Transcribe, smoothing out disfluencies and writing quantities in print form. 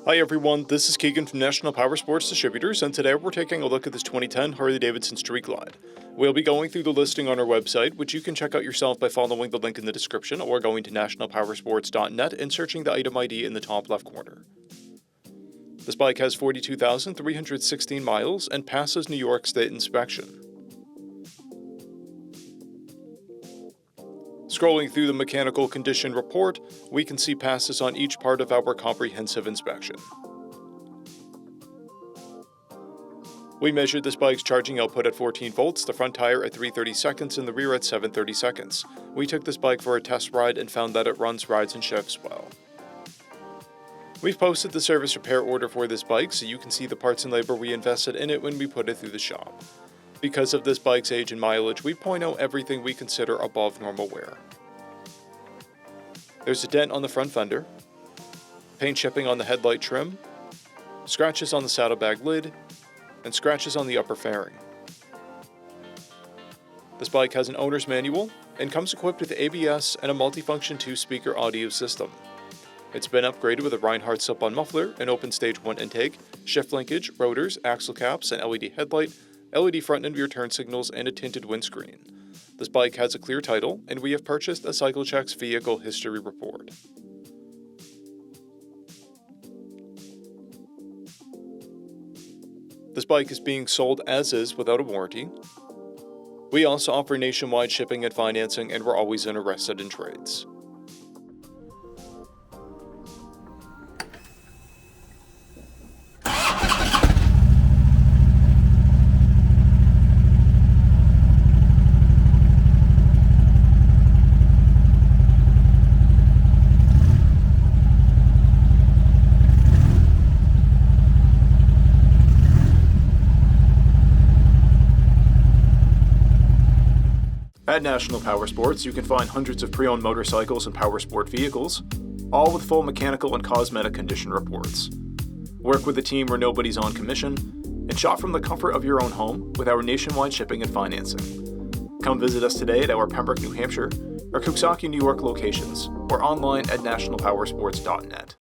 Hi everyone, this is Keegan from National Powersports Distributors, and today we're taking a look at this 2010 Harley-Davidson Street Glide. We'll be going through the listing on our website, which you can check out yourself by following the link in the description or going to nationalpowersports.net and searching the item ID in the top left corner. This bike has 42,316 miles and passes New York State inspection. Scrolling through the mechanical condition report, we can see passes on each part of our comprehensive inspection. We measured this bike's charging output at 14 volts, the front tire at 330 seconds, and the rear at 730 seconds. We took this bike for a test ride and found that it runs, rides, and shifts well. We've posted the service repair order for this bike so you can see the parts and labor we invested in it when we put it through the shop. Because of this bike's age and mileage, we point out everything we consider above normal wear. There's a dent on the front fender, paint chipping on the headlight trim, scratches on the saddlebag lid, and scratches on the upper fairing. This bike has an owner's manual and comes equipped with ABS and a multifunction 2-speaker audio system. It's been upgraded with a Reinhardt slip-on muffler, an open stage 1 intake, shift linkage, rotors, axle caps, an LED headlight, LED front and rear turn signals, and a tinted windscreen. This bike has a clear title, and we have purchased a CycleCheck's vehicle history report. This bike is being sold as is without a warranty. We also offer nationwide shipping and financing, and we're always interested in trades. At National Powersports, you can find hundreds of pre-owned motorcycles and powersport vehicles, all with full mechanical and cosmetic condition reports. Work with a team where nobody's on commission, and shop from the comfort of your own home with our nationwide shipping and financing. Come visit us today at our Pembroke, New Hampshire, or Coxsackie, New York locations, or online at nationalpowersports.net.